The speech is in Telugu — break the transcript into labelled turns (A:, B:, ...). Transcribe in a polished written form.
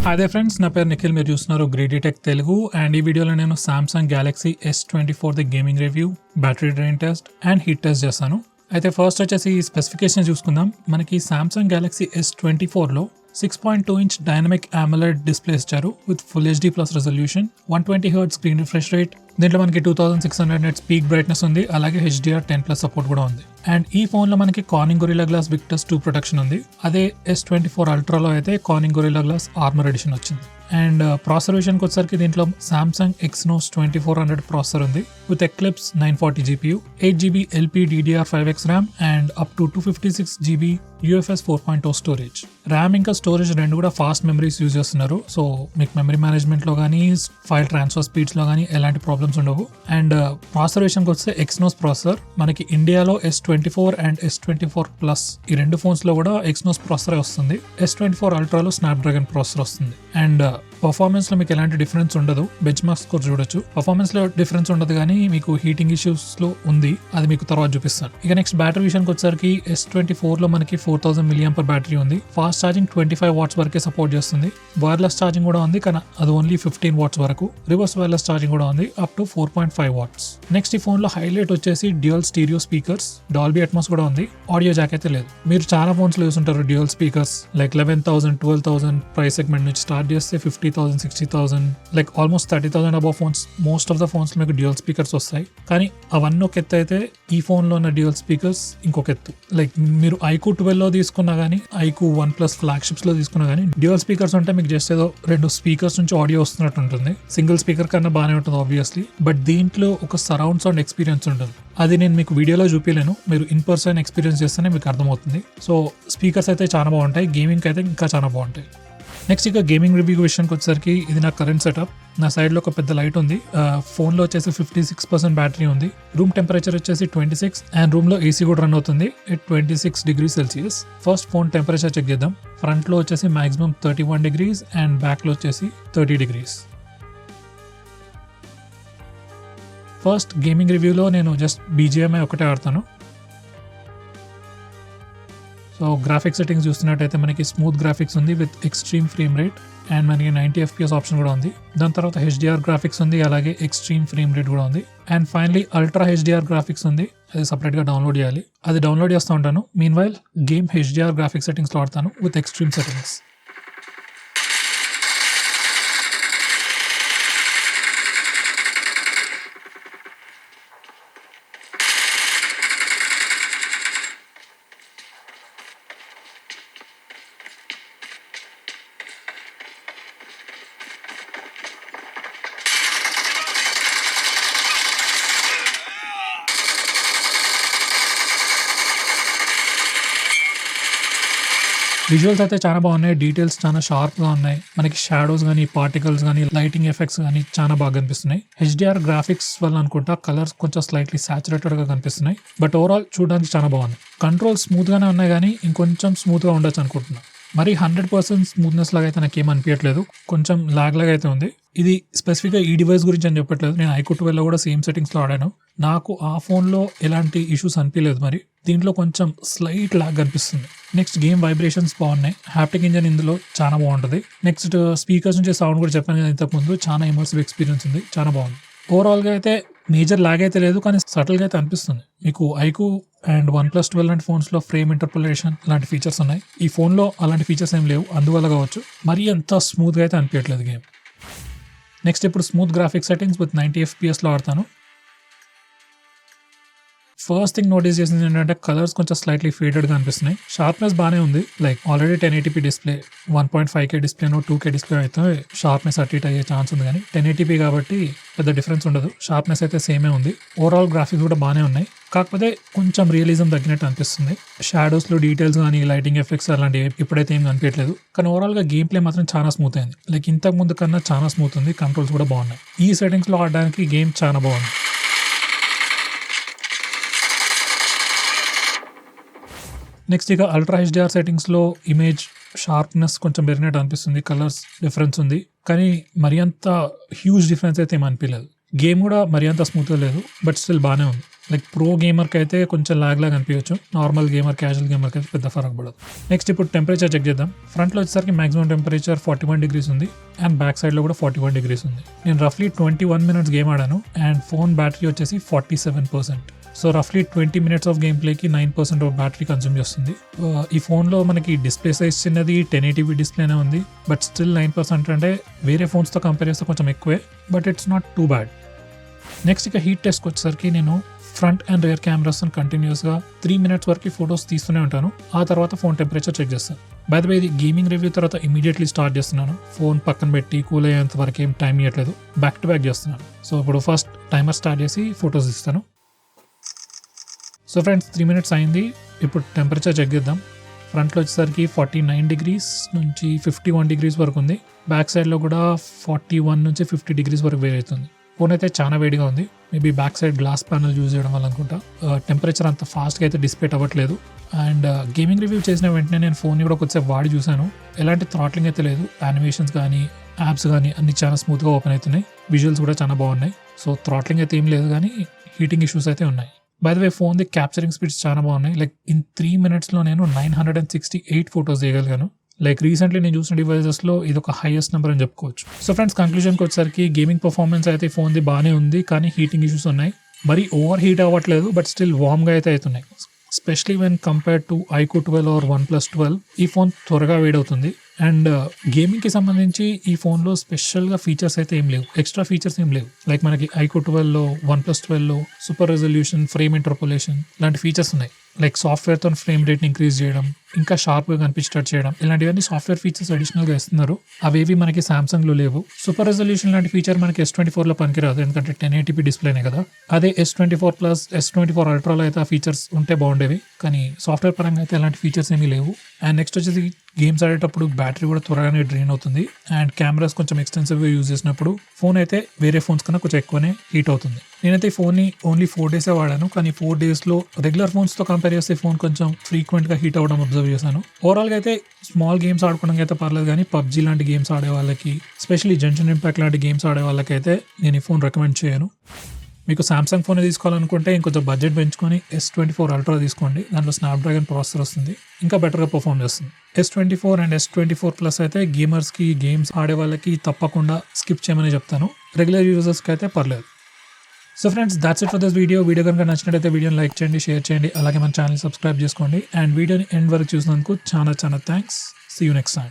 A: హాయ్ దే ఫ్రెండ్స్, నా పేరు నిఖిల్. మీరు చూస్తున్నారు గ్రేడీ టెక్ తెలుగు. అండ్ ఈ వీడియోలో నేను Samsung Galaxy S24 the gaming review, battery drain test and heat test చేస్తాను. అయితే ఫస్ట్ వచ్చేసి స్పెసిఫికేషన్ చూసుకుందాం. మనకి సామ్సంగ్ గ్యాలక్సీ S24లో 6.2 ఇంచ్ డైనమిక్ AMOLED డిస్ప్లే ఇచ్చారు with full HD plus resolution, 120 Hz screen refresh rate. దీంట్లో మనకి 2600 nits పీక్ బ్రైట్నెస్ ఉంది, అలాగే HDR10+ సపోర్ట్ కూడా ఉంది. అండ్ ఈ ఫోన్ లో మనకి Corning Gorilla Glass Victus 2 protection ఉంది. అదే S24 అల్ట్రాలో అయితే Corning Gorilla Glass Armor edition వచ్చింది. అండ్ ప్రాసెసర్ విషయానికి వచ్చేసరికి దీంట్లో సామ్సంగ్ Exynos 2400 ప్రాసెసర్ ఉంది with Eclipse 940 GPU, 8GB LPDDR5X RAM and up to 256GB UFS 4.0 storage. RAM ఇంకా స్టోరేజ్ రెండు కూడా ఫాస్ట్ మెమరీస్ యూజ్ చేస్తున్నారు. సో మీకు మెమరీ మేనేజ్మెంట్ లో కానీ ఫైల్ ట్రాన్స్ఫర్ స్పీడ్స్ లో కానీ ఎలాంటి ప్రాబ్లమ్స్ ఉండవు. అండ్ ప్రాసెసర్ విషయానికి వస్తే Exynos ప్రాసెసర్ మనకి ఇండియాలో S24 అండ్ S24 Plus ఈ రెండు ఫోన్స్ లో కూడా Exynos ప్రాసెసర్ వస్తుంది. S24 అల్ట్రాలో స్నాప్డ్రాగన్ ప్రాసెసర్ వస్తుంది. అండ్ పర్ఫార్మెన్స్ లో మీకు ఎలాంటి డిఫరెన్స్ ఉండదు. బెంచ్ మార్క్స్ స్కోర్ చూడొచ్చు. పర్ఫార్మెన్స్ లో డిఫరెన్స్ ఉండదు, కానీ మీకు హీటింగ్ ఇష్యూస్ లో ఉంది, అది మీకు తర్వాత చూపిస్తాను. ఇక నెక్స్ట్ బ్యాటరీ విషయానికి వచ్చేసరికి S24 లో మనకి 4000 mAh బ్యాటరీ ఉంది. ఫాస్ట్ ఛార్జింగ్ 25 watts వరకే సపోర్ట్ చేస్తుంది. వైర్లెస్ ఛార్జింగ్ కూడా ఉంది, కానీ అది ఓన్లీ 15 watts వరకు. రివర్స్ వైర్లెస్ ఛార్జింగ్ కూడా ఉంది అప్ టు 4.5 watts. నెక్స్ట్ ఈ ఫోన్ లో హైలైట్ వచ్చేసి dual stereo speakers, Dolby Atmos కూడా ఉంది. ఆడియో జాక్ అయితే లేదు. మీరు చాలా ఫోన్స్ లో చూసుంటారు dual speakers, like 11,000 12,000 price segment నుంచి స్టార్ట్ చేస్తే 50,000 60,000 like almost 30,000 above phones. Most of the phones మీకు డ్యూయల్ స్పీకర్స్ వస్తాయి, కానీ అవన్నీ ఒక ఎత్తు అయితే ఈ ఫోన్ లో ఉన్న డ్యూయల్ స్పీకర్స్ ఇంకొక ఎత్తు. లైక్ మీరు iQOO 12 లో తీసుకున్నా కానీ, iQOO OnePlus ఫ్లాగ్షిప్స్ లో తీసుకున్నా కానీ డ్యూయల్ స్పీకర్స్ ఉంటే మీకు జస్ట్ ఏదో రెండు స్పీకర్స్ నుంచి ఆడియో వస్తున్నట్టు ఉంటుంది. సింగిల్ స్పీకర్ కన్నా బాగానే ఉంటుంది ఆబ్వియస్లీ, బట్ దీంట్లో ఒక సరౌండ్ సౌండ్ ఎక్స్పీరియన్స్ ఉంటుంది. అది నేను మీకు వీడియోలో చూపించలేను, మీరు ఇన్ పర్సన్ ఎక్స్పీరియన్స్ చేస్తేనే మీకు అర్థమవుతుంది. సో స్పీకర్స్ అయితే చాలా బాగుంటాయి, గేమింగ్ అయితే ఇంకా చాలా బాగుంటాయి. నెక్స్ట్ ఇక గేమింగ్ రివ్యూ విషయానికి వచ్చేసరికి ఇది నా కరెంట్ సెటప్. నా సైడ్లో ఒక పెద్ద లైట్ ఉంది. ఫోన్లో వచ్చేసి 56% బ్యాటరీ ఉంది. రూమ్ టెంపరేచర్ వచ్చేసి 26 అండ్ రూమ్లో AC కూడా రన్ అవుతుంది at 26 degrees Celsius. First phone temperature check చేద్దాం. ఫ్రంట్లో వచ్చేసి మాక్సిమం 31 degrees అండ్ బ్యాక్లో వచ్చేసి 30 degrees. ఫస్ట్ గేమింగ్ రివ్యూలో నేను జస్ట్ BGMI ఒకటే ఆడతాను. సో గ్రాఫిక్స్ సెట్టింగ్స్ చూస్తున్నట్టయితే మనకి స్మూత్ గ్రాఫిక్స్ ఉంది with extreme frame rate and మనకి 90 FPS ఆప్షన్ కూడా ఉంది. దాని తర్వాత HDR గ్రాఫిక్స్ ఉంది, అలాగే ఎక్స్ట్రీమ్ ఫ్రేమ్ రేట్ కూడా ఉంది. And finally ultra HDR graphics ఉంది, అది సపరేట్గా డౌన్లోడ్ చేయాలి. అది డౌన్లోడ్ చేస్తూ ఉంటాను. Meanwhile game HDR graphics సెట్టింగ్స్లో ఆడతాను విత్ ఎక్స్ట్రీమ్ సెట్టింగ్స్. విజువల్స్ అయితే చాలా బాగున్నాయి, డీటెయిల్స్ చాలా షార్ప్గా ఉన్నాయి. మనకి షాడోస్ కానీ, పార్టికల్స్ కానీ, లైటింగ్ ఎఫెక్ట్స్ కానీ చాలా బాగా కనిపిస్తున్నాయి. HDR గ్రాఫిక్స్ వల్ల అనుకుంటా కలర్స్ కొంచెం స్లైట్లీ సాచురేటెడ్గా కనిపిస్తున్నాయి, బట్ ఓవరాల్ చూడడానికి చాలా బాగుంది. కంట్రోల్ స్మూత్గానే ఉన్నాయి, కానీ ఇంకొంచెం స్మూత్గా ఉండొచ్చు అనుకుంటున్నాను. మరి 100% స్మూత్నెస్ లాగా అయితే నాకేం అనిపించట్లేదు, కొంచెం లాగ్ లాగా అయితే ఉంది. ఇది స్పెసిఫిక్గా ఈ డివైస్ గురించి అని చెప్పట్లేదు. నేను iQOO 12 కూడా సేమ్ సెట్టింగ్స్లో ఆడాను, నాకు ఆ ఫోన్లో ఎలాంటి ఇష్యూస్ అనిపించలేదు. మరి దీంట్లో కొంచెం స్లైట్ లాగ్ కనిపిస్తుంది. నెక్స్ట్ గేమ్ వైబ్రేషన్స్ బాగున్నాయి, హ్యాప్టిక్ ఇంజన్ ఇందులో చాలా బాగుంటుంది. నెక్స్ట్ స్పీకర్స్ నుంచి సౌండ్ కూడా చెప్పాను కదా ఇంతకుముందు, చాలా ఇమర్సివ్ ఎక్స్పీరియన్స్ ఉంది, చాలా బాగుంది. ఓవరాల్గా అయితే మేజర్ లాగ్ అయితే లేదు, కానీ సటిల్గా అయితే అనిపిస్తుంది. మీకు iQOO అండ్ OnePlus 12 లాంటి ఫోన్స్లో ఫ్రేమ్ ఇంటర్పోలేషన్ లాంటి ఫీచర్స్ ఉన్నాయి. ఈ ఫోన్లో అలాంటి ఫీచర్స్ ఏం లేవు, అందువల్ల కావచ్చు మరీ అంత స్మూత్గా అయితే అనిపించట్లేదు గేమ్. నెక్స్ట్ ఇప్పుడు స్మూత్ గ్రాఫిక్స్ సెట్టింగ్స్ విత్ 90 FPSలో ఆడతాను. ఫస్ట్ థింగ్ నోటీస్ చేసింది ఏంటంటే కలర్స్ కొంచెం స్లైట్లీ ఫేడెడ్గా అనిపిస్తున్నాయి. షార్ప్నెస్ బాగానే ఉంది, like already 1080p display, 1.5K డిస్ప్లేనో 2K display అయితే షార్ప్నెస్ అటు ఇటు అయ్యే ఛాన్స్ ఉంది, కానీ 1080p కాబట్టి పెద్ద డిఫరెన్స్ ఉండదు. షార్ప్నెస్ అయితే సేమే ఉంది. ఓవరాల్ గ్రాఫిక్స్ కూడా బాగానే ఉన్నాయి, కాకపోతే కొంచెం రియలిజం తగ్గినట్టు అనిపిస్తుంది. షాడోస్లో డీటెయిల్స్ కానీ, లైటింగ్ ఎఫెక్ట్స్ అలాంటివి ఇప్పుడైతే ఏం కనిపించలేదు, కానీ ఓవరాల్గా గేమ్ ప్లే మాత్రం చాలా స్మూత్ అయింది. లైక్ ఇంతకు ముందు కన్నా చాలా స్మూత్ ఉంది, కంట్రోల్స్ కూడా బాగున్నాయి. ఈ సెట్టింగ్స్లో ఆడడానికి గేమ్ చాలా బాగుంది. నెక్స్ట్ ఇక అల్ట్రా HDR సెట్టింగ్స్లో ఇమేజ్ షార్ప్నెస్ కొంచెం పెరిగినట్టు అనిపిస్తుంది, కలర్స్ డిఫరెన్స్ ఉంది, కానీ మరి అంత హ్యూజ్ డిఫరెన్స్ అయితే ఏమనిపించలేదు. గేమ్ కూడా మరి అంత స్మూత్గా లేదు, బట్ స్టిల్ బాగానే ఉంది. లైక్ ప్రో గేమర్కి అయితే కొంచెం లాగ్ అనిపించవచ్చు, నార్మల్ గేమర్ క్యాజువల్ గేమర్కి అయితే పెద్ద ఫరక్ పడదు. నెక్స్ట్ ఇప్పుడు టెంపరేచర్ చెక్ చేద్దాం. ఫ్రంట్లో వచ్చేసరికి మాక్సిమం టెంపరేచర్ 41 degrees ఉంది అండ్ బ్యాక్ సైడ్లో కూడా 41 degrees ఉంది. నేను రఫ్లీ 21 minutes గేమ్ ఆడాను అండ్ ఫోన్ బ్యాటరీ వచ్చేసి 47%. సో రఫ్లీ 20 minutes ఆఫ్ గేమ్ ప్లేకి 9% ఆఫ్ బ్యాటరీ కన్స్యూమ్ చేస్తుంది. ఈ ఫోన్లో మనకి డిస్ప్లే సైజ్ చిన్నది, 1080p డిస్ప్లేనే ఉంది, బట్ స్టిల్ 9% అంటే వేరే ఫోన్స్తో కంపేర్ చేస్తే కొంచెం ఎక్కువే, but it's not too bad. Next ఇక హీట్ టెస్ట్కి వచ్చేసరికి నేను ఫ్రంట్ అండ్ రియర్ కెమెరాస్ కంటిన్యూస్గా 3 minutes వరకు ఫొటోస్ తీస్తూనే ఉంటాను. ఆ తర్వాత ఫోన్ టెంపరేచర్ చెక్ చేస్తాను. బై ద వే ఇది గేమింగ్ రివ్యూ తర్వాత ఇమీడియట్లీ స్టార్ట్ చేస్తున్నాను. ఫోన్ పక్కన పెట్టి కూల్ అయ్యేంత వరకు ఏం టైం ఇవ్వట్లేదు, బ్యాక్ టు బ్యాక్ చేస్తున్నాను. సో ఇప్పుడు ఫస్ట్ టైమర్ స్టార్ట్ చేసి ఫొటోస్ తీస్తాను. సో ఫ్రెండ్స్ 3 minutes అయింది. ఇప్పుడు టెంపరేచర్ చెక్ చేద్దాం. ఫ్రంట్లో వచ్చేసరికి 49 degrees నుంచి 51 degrees వరకు ఉంది. బ్యాక్ సైడ్లో కూడా 41 నుంచి 50 degrees వరకు వేరే అవుతుంది. ఫోన్ అయితే చాలా వేడిగా ఉంది. Maybe back side glass panel use చేయడం వల్ల అనుకుంటా. టెంపరేచర్ అంత ఫాస్ట్గా అయితే డిస్ప్లేట్ అవ్వట్లేదు. అండ్ గేమింగ్ రివ్యూ చేసిన వెంటనే నేను ఫోన్ని కూడా కొంచెం వాడి చూశాను. ఎలాంటి థ్రాట్లింగ్ అయితే లేదు. యానిమేషన్స్ కానీ యాప్స్ కానీ అన్ని చాలా స్మూత్గా ఓపెన్ అవుతున్నాయి. విజువల్స్ కూడా చాలా బాగున్నాయి. సో థ్రాట్లింగ్ అయితే ఏం లేదు, కానీ హీటింగ్ ఇష్యూస్ అయితే ఉన్నాయి. బై ద వే ఫోన్ది క్యాప్చరింగ్ స్పీడ్స్ చాలా బాగున్నాయి. లైక్ ఇన్ 3 minutesలో నేను 968 ఫొటోస్ తీయగలిగాను. లైక్ రీసెంట్లీ నేను చూసిన డివైజెస్లో ఇది ఒక హైయెస్ట్ నెంబర్ అని చెప్పుకోవచ్చు. సో ఫ్రెండ్స్ కంక్లూజన్కి వచ్చేసరికి గేమింగ్ పర్ఫార్మెన్స్ అయితే ఫోన్ది బాగానే ఉంది, కానీ హీటింగ్ ఇష్యూస్ ఉన్నాయి. మరి ఓవర్ హీట్ అవ్వట్లేదు, బట్ స్టిల్ వామ్గా అయితే అవుతున్నాయి. Especially when compared to iQOO 12 or OnePlus 12 ఈ ఫోన్ త్వరగా వేడవుతుంది. అండ్ గేమింగ్కి సంబంధించి ఈ ఫోన్లో స్పెషల్గా ఫీచర్స్ అయితే ఏం లేవు, ఎక్స్ట్రా ఫీచర్స్ ఏం లేవు. లైక్ మనకి iQOO 12లో OnePlus 12లో సూపర్ రెజల్యూషన్, ఫ్రేమ్ ఇంటర్పోలేషన్ లాంటి ఫీచర్స్ ఉన్నాయి. లైక్ సాఫ్ట్వేర్తో ఫ్రేమ్ రేట్ని ఇంక్రీజ్ చేయడం, ఇంకా షార్ప్గా కనిపించేటట్టు చేయడం, ఇలాంటివన్నీ సాఫ్ట్వేర్ ఫీచర్స్ అడిషనల్గా ఇస్తున్నారు. అవేవి మనకి సామ్సంగ్లో లేవు. సూపర్ రెజల్యూషన్ లాంటి ఫీచర్ మనకి S24లో పనికిరాదు, ఎందుకంటే 1080p డిస్ప్లేనే కదా. అదే S24 Plus, S24 Ultraలో అయితే ఆ ఫీచర్స్ ఉంటే బాగుండేవి, కానీ సాఫ్ట్వేర్ పరంగా అయితే అలాంటి ఫీచర్స్ ఏమీ లేవు. అండ్ నెక్స్ట్ వచ్చేసి గేమ్స్ ఆడేటప్పుడు బ్యాటరీ కూడా త్వరగానే డ్రైన్ అవుతుంది. అండ్ కెమెరాస్ కొంచెం ఎక్స్టెన్సివ్గా యూజ్ చేసినప్పుడు ఫోన్ అయితే వేరే ఫోన్స్ కన్నా కొంచెం ఎక్కువనే హీట్ అవుతుంది. నేనైతే ఈ ఫోన్ని ఓన్లీ 4 days వాడాను, కానీ 4 daysలో రెగ్యులర్ ఫోన్స్తో కంపేర్ చేస్తే ఫోన్ కొంచెం ఫ్రీక్వెంట్గా హీట్ అవ్వడం అబ్జర్వ్ చేశాను. ఓవరాల్గా అయితే స్మాల్ గేమ్స్ ఆడుకోవడానికి అయితే పర్లేదు, కానీ PUBG లాంటి గేమ్స్ ఆడే వాళ్ళకి, స్పెషల్లీ జెన్షన్ ఇంపాక్ట్ లాంటి గేమ్స్ ఆడే వాళ్ళకైతే నేను ఈ ఫోన్ రికమెండ్ చేయను. మీకు సామ్సంగ్ ఫోన్ తీసుకోవాలనుకుంటే ఇంకొంచెం బడ్జెట్ పెంచుకొని S24 Ultra తీసుకోండి. దాంట్లో స్నాప్డ్రాగన్ ప్రాసెసర్ వస్తుంది, ఇంకా బెటర్గా పర్ఫామ్ చేస్తుంది. S24 అండ్ S24 Plus అయితే గేమర్స్కి, గేమ్స్ ఆడే వాళ్ళకి తప్పకుండా స్కిప్ చేయమని చెప్తాను. రెగ్యులర్ యూజర్స్కి అయితే పర్లేదు. So friends that's it for this video. Video కనుక నచ్చినట్టయితే వీడియోని లైక్ చేయండి, షేర్ చేయండి, అలాగే మన ఛానల్ సబ్స్క్రైబ్ చేసుకోండి. అండ్ వీడియోని ఎండ్ వరకు చూసినందుకు చాలా thanks. See you next time.